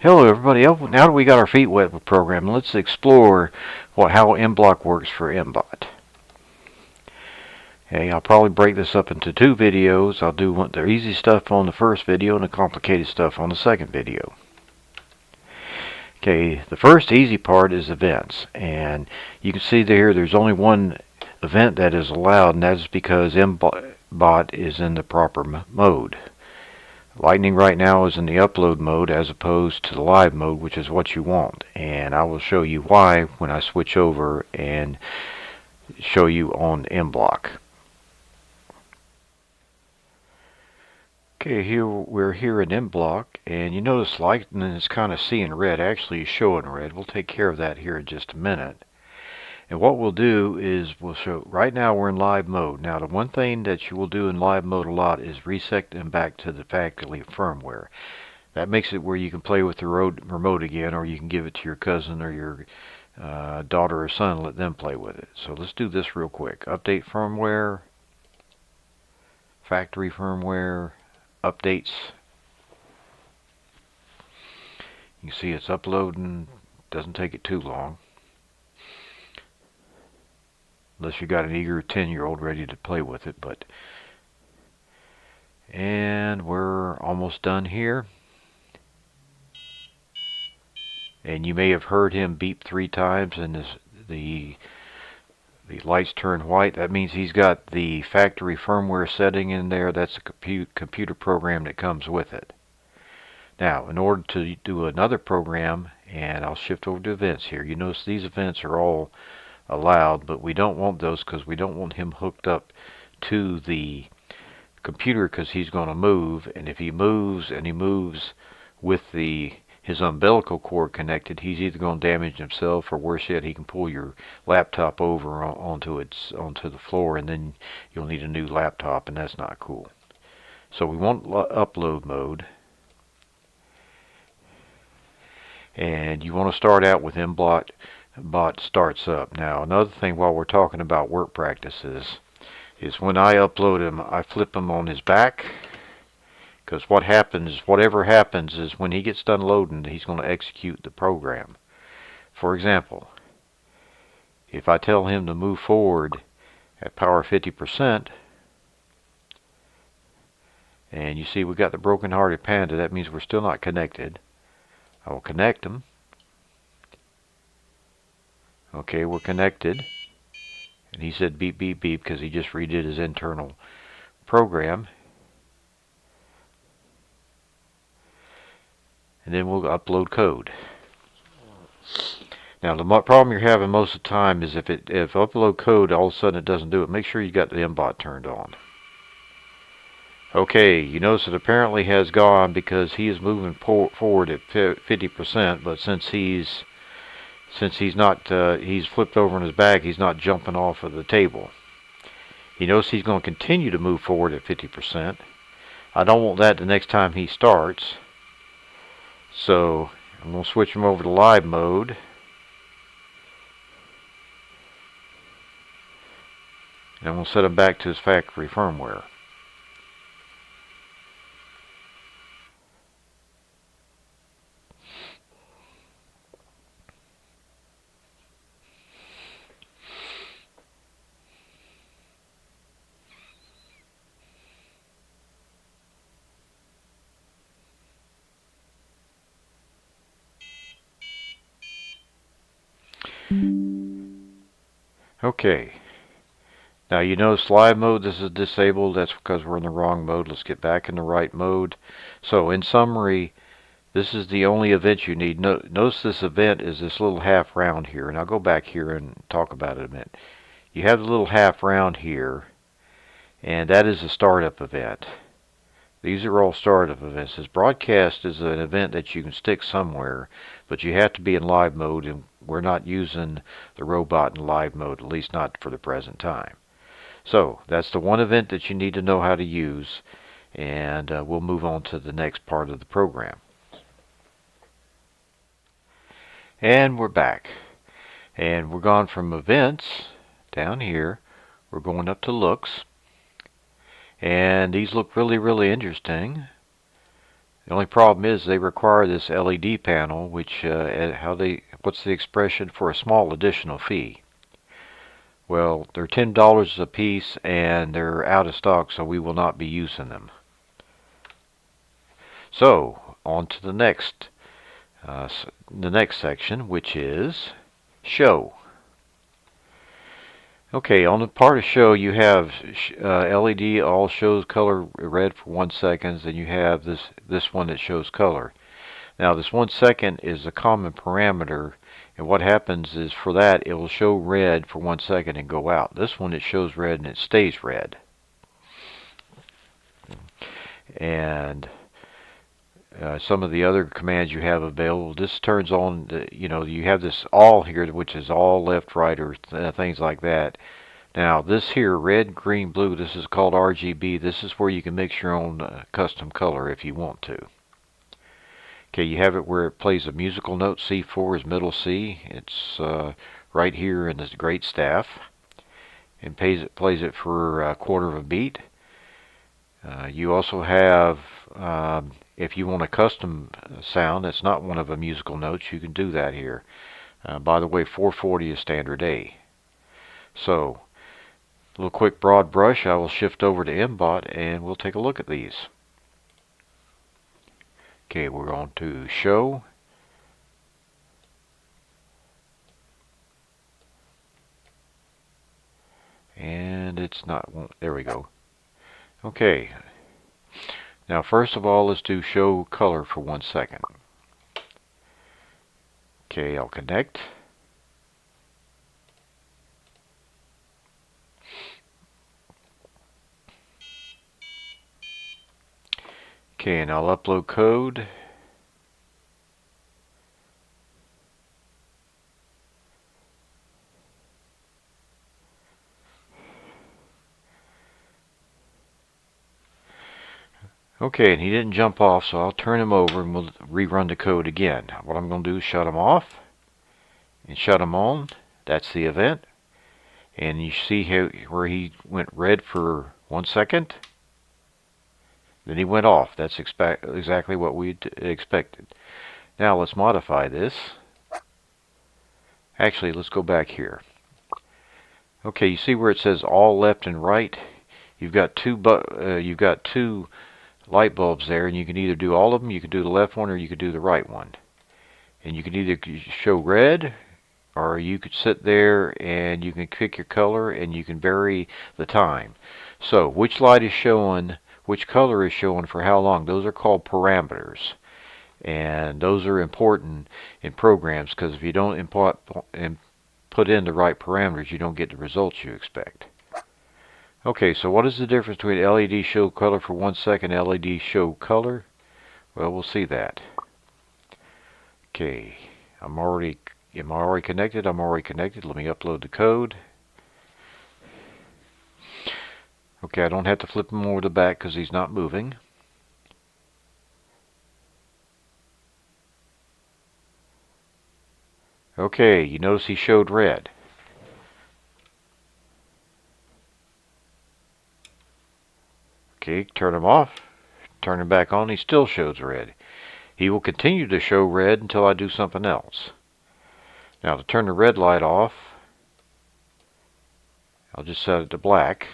Hello everybody, now that we got our feet wet with programming, let's explore how mBlock works for mBot. Okay, I'll probably break this up into two videos. I'll do the easy stuff on the first video and the complicated stuff on the second video. Okay, the first easy part is events, and you can see there's only one event that is allowed, and that is because mBot is in the proper mode. Lightning right now is in the upload mode as opposed to the live mode, which is what you want, and I will show you why when I switch over and show you on mBlock. Okay, we're here in mBlock, and you notice lightning is kind of seeing red, actually showing red. We'll take care of that here in just a minute. And what we'll do is we'll show, right now we're in live mode. Now the one thing that you will do in live mode a lot is reset them back to the factory firmware. That makes it where you can play with the remote again, or you can give it to your cousin or your daughter or son and let them play with it. So let's do this real quick. Update firmware, factory firmware, updates. You can see it's uploading. Doesn't take it too long. Unless you got an eager 10-year-old ready to play with it, and we're almost done here. And you may have heard him beep 3 times, and the lights turn white. That means he's got the factory firmware setting in there. That's a computer program that comes with it. Now, in order to do another program, and I'll shift over to events here. You notice these events are all allowed, but we don't want those because we don't want him hooked up to the computer, because he's going to move, and if he moves with his umbilical cord connected, he's either going to damage himself, or worse yet, he can pull your laptop over onto the floor, and then you'll need a new laptop, and that's not cool. So we want upload mode, and you want to start out with mBot starts up. Now another thing while we're talking about work practices is when I upload him, I flip him on his back, because whatever happens is when he gets done loading, he's going to execute the program. For example, if I tell him to move forward at power 50%, and you see we got the broken-hearted panda, that means we're still not connected. I will connect him. Okay, we're connected. And he said beep, beep, beep because he just redid his internal program. And then we'll upload code. Now the problem you're having most of the time is if upload code all of a sudden it doesn't do it, make sure you got the mBot turned on. Okay, you notice it apparently has gone because he is moving forward at 50%, but since he's flipped over on his back, he's not jumping off of the table. He knows he's going to continue to move forward at 50%. I don't want that the next time he starts. So I'm going to switch him over to live mode. And I'm going to set him back to his factory firmware. Okay. Now you notice live mode, this is disabled. That's because we're in the wrong mode. Let's get back in the right mode. So in summary, this is the only event you need. Notice this event is this little half round here, and I'll go back here and talk about it a minute. You have the little half round here, and that is a startup event. These are all startup events. This broadcast is an event that you can stick somewhere, but you have to be in live mode, and we're not using the robot in live mode, at least not for the present time. So that's the one event that you need to know how to use, and we'll move on to the next part of the program. And we're back, and we're gone from events down here. We're going up to looks, and these look really, really interesting. The only problem is they require this LED panel, which what's the expression for a small additional fee? Well, they're $10 a piece and they're out of stock, so we will not be using them. So, on to the next section, which is show. Okay, on the part of show, you have LED all shows color red for 1 second, and you have this one that shows color. Now, this 1 second is a common parameter, and what happens is for that it will show red for 1 second and go out. This one, it shows red and it stays red. And some of the other commands you have available, this turns on, you have this all here, which is all left, right, or things like that. Now, this here, red, green, blue, this is called RGB. This is where you can mix your own custom color if you want to. Okay, you have it where it plays a musical note. C4 is middle C. It's right here in this great staff. And plays it for a quarter of a beat. You also have, if you want a custom sound that's not one of the musical notes, you can do that here. By the way, 440 is standard A. So, a little quick broad brush. I will shift over to mBot and we'll take a look at these. Okay, we're going to show. And it's not, there we go. Okay. Now, first of all, let's do show color for 1 second. Okay, I'll connect. Okay, and I'll upload code. Okay, and he didn't jump off, so I'll turn him over and we'll rerun the code again. What I'm going to do is shut him off and shut him on. That's the event. And you see where he went red for 1 second. Then he went off. That's exactly what we expected. Now let's modify this. Actually, let's go back here. Okay, you see where it says all left and right? You've got two light bulbs there, and you can either do all of them, you can do the left one, or you can do the right one. And you can either show red, or you could sit there and you can pick your color and you can vary the time. So which light is showing, which color is showing for how long, those are called parameters. And those are important in programs, because if you don't put in the right parameters, you don't get the results you expect. Okay, so what is the difference between LED show color for 1 second, LED show color? Well, we'll see that. Okay, am I already connected? I'm already connected. Let me upload the code. Okay, I don't have to flip him over the back because he's not moving. Okay, you notice he showed red. Okay, turn him off. Turn him back on. He still shows red. He will continue to show red until I do something else. Now, to turn the red light off, I'll just set it to black.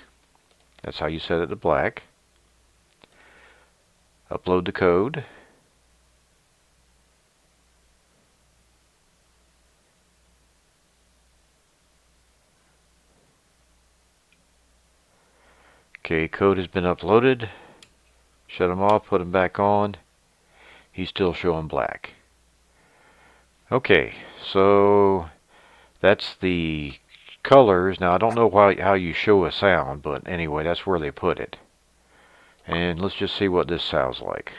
That's how you set it to black. Upload the code. Okay, code has been uploaded. Shut him off, put him back on. He's still showing black. Okay, so that's the colors. Now, I don't know how you show a sound, but anyway, that's where they put it. And let's just see what this sounds like.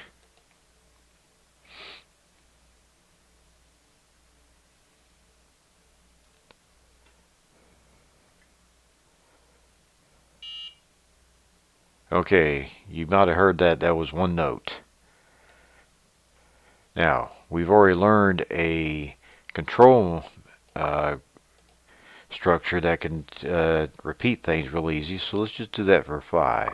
Okay, you might have heard that. That was one note. Now, we've already learned a control structure that can repeat things real easy. So let's just do that for 5.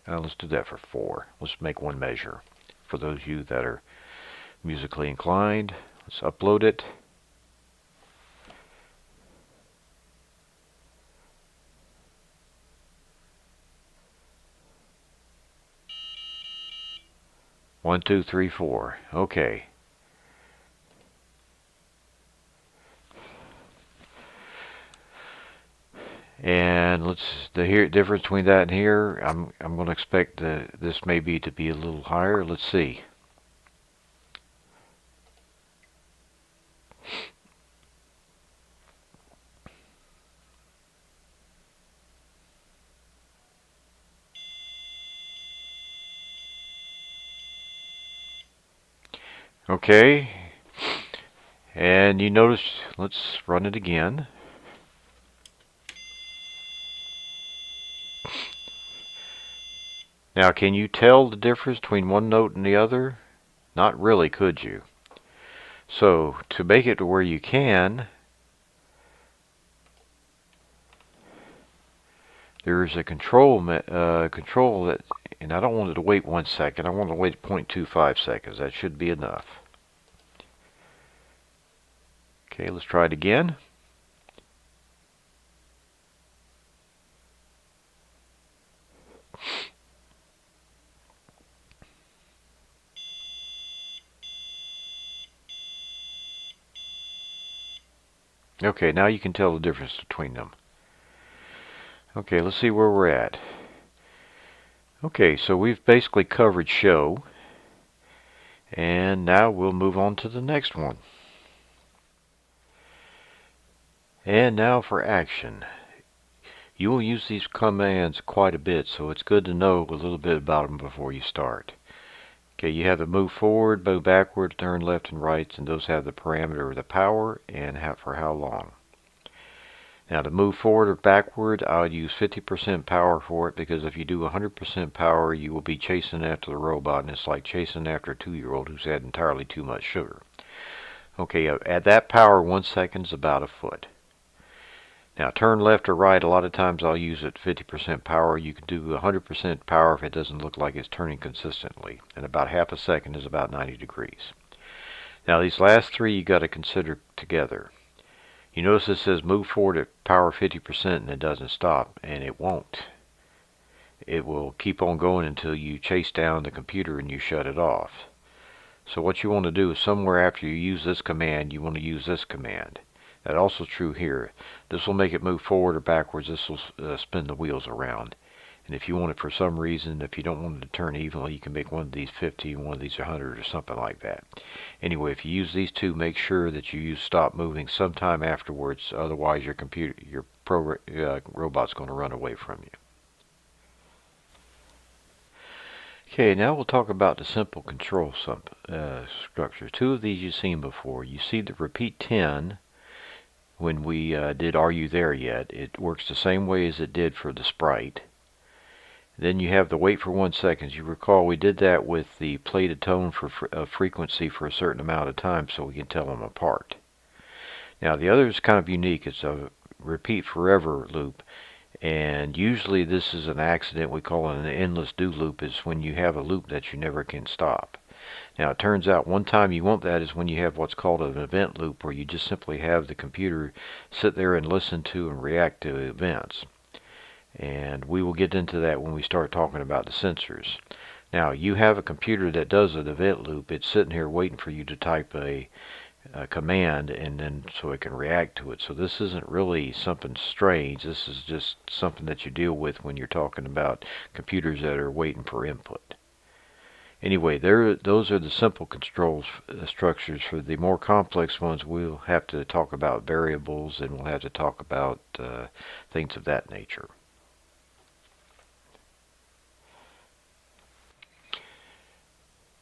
Let's do that for 4. Let's make one measure. for those of you that are musically inclined. Let's upload it. One, two, three, four. Okay. And the difference between that and here, I'm going to expect this maybe to be a little higher. Let's see. Okay. And you notice, let's run it again. Now, can you tell the difference between one note and the other? Not really, could you? So, to make it to where you can, there's a control that, and I don't want it to wait 1 second. I want it to wait 0.25 seconds. That should be enough. Okay, let's try it again. Okay, now you can tell the difference between them. Okay, let's see where we're at. Okay, so we've basically covered show, and now we'll move on to the next one. And now for action. You will use these commands quite a bit, so it's good to know a little bit about them before you start. Okay, you have the move forward, move backward, turn left and right, and those have the parameter of the power and for how long. Now to move forward or backward, I'll use 50% power for it, because if you do 100% power, you will be chasing after the robot, and it's like chasing after a 2-year-old who's had entirely too much sugar. Okay, at that power, 1 second is about a foot. Now turn left or right, a lot of times I'll use it 50% power. You can do 100% power if it doesn't look like it's turning consistently. And about half a second is about 90 degrees. Now these last three you got to consider together. You notice it says move forward at power 50% and it doesn't stop, and it won't. It will keep on going until you chase down the computer and you shut it off. So what you want to do is somewhere after you use this command, you want to use this command. That's also true here. This will make it move forward or backwards. This will spin the wheels around. And if you want it for some reason, if you don't want it to turn evenly, you can make one of these 50 and one of these 100 or something like that. Anyway, if you use these two, make sure that you use stop moving sometime afterwards. Otherwise, your robot's going to run away from you. Okay, now we'll talk about the simple control structure. Two of these you've seen before. You see the repeat 10. When we did Are You There Yet? It works the same way as it did for the sprite. Then you have the wait for 1 second. You recall we did that with the play to tone for frequency for a certain amount of time so we can tell them apart. Now the other is kind of unique. It's a repeat forever loop, and usually this is an accident. We call it an endless do loop. Is when you have a loop that you never can stop. Now it turns out one time you want that is when you have what's called an event loop, where you just simply have the computer sit there and listen to and react to events. And we will get into that when we start talking about the sensors. Now you have a computer that does an event loop. It's sitting here waiting for you to type a command, and then so it can react to it. So this isn't really something strange. This is just something that you deal with when you're talking about computers that are waiting for input. Anyway, those are the simple control structures. For the more complex ones, we'll have to talk about variables, and we'll have to talk about things of that nature.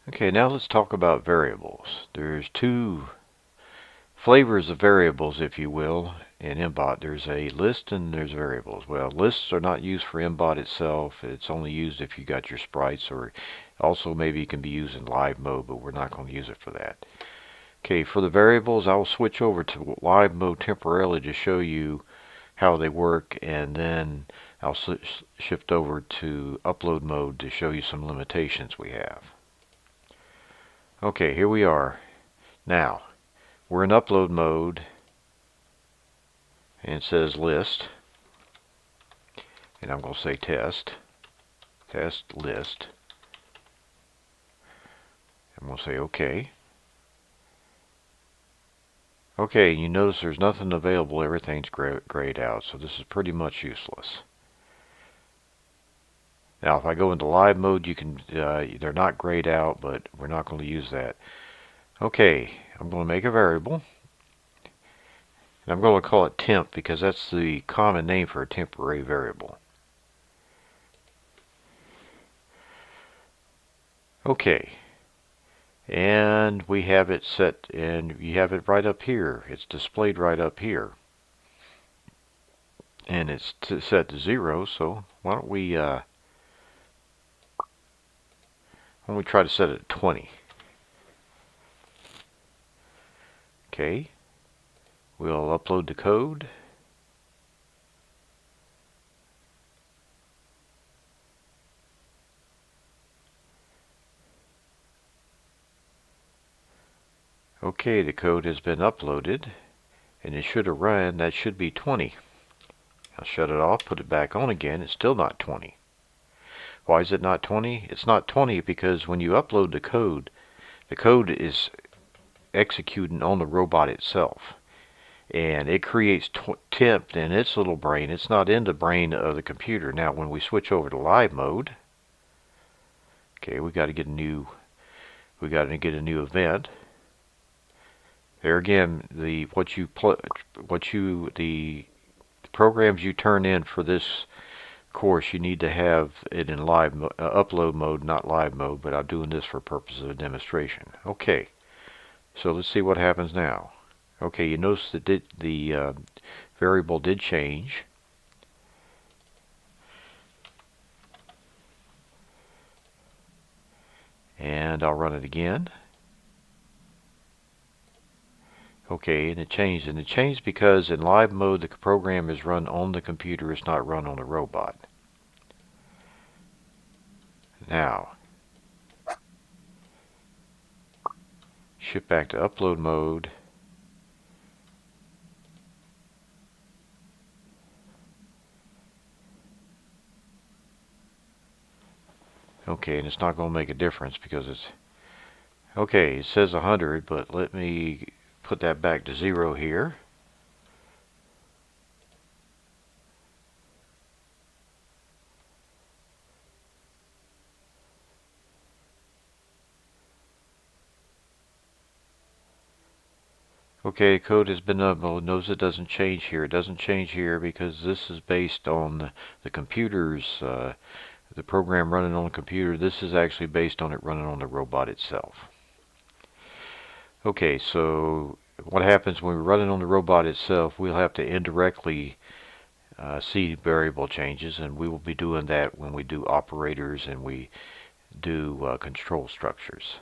Okay, now let's talk about variables. There's two flavors of variables, if you will, in mBot. There's a list and there's variables. Well, lists are not used for mBot itself. It's only used if you got your sprites, or also maybe it can be used in live mode, but we're not going to use it for that. Okay, for the variables, I will switch over to live mode temporarily to show you how they work, and then I'll shift over to upload mode to show you some limitations we have. Okay, here we are. Now, we're in upload mode, and it says list, and I'm going to say test list. I'm going to say OK. Okay, you notice there's nothing available, everything's grayed out, so this is pretty much useless. Now if I go into live mode, you can they're not grayed out, but we're not going to use that. Okay, I'm going to make a variable, and I'm going to call it temp because that's the common name for a temporary variable. Okay, and we have it set, and you have it right up here. It's displayed right up here, and it's set to 0. So why don't we try to set it at 20? Okay, we'll upload the code. Okay, the code has been uploaded, and it should have run. That should be 20. I'll shut it off, put it back on again. It's still not 20. Why is it not 20? It's not 20 because when you upload the code is executing on the robot itself. And it creates temp in its little brain. It's not in the brain of the computer. Now when we switch over to live mode, okay, we got to get a new event. There again, the programs you turn in for this course, you need to have it in live upload mode, not live mode, but I'm doing this for purposes of demonstration. Okay, so let's see what happens now. Okay, you notice that the variable did change. And I'll run it again. Okay, and it changed. And it changed because in live mode, the program is run on the computer. It's not run on the robot. Now, shift back to upload mode. Okay, and it's not going to make a difference because it's... Okay, it says 100, but let me put that back to 0 here. Okay, code has been uploaded. Notice it doesn't change here. It doesn't change here because this is based on the computer's, the program running on the computer. This is actually based on it running on the robot itself. Okay, so what happens when we're running on the robot itself, we'll have to indirectly see variable changes, and we will be doing that when we do operators and we do control structures.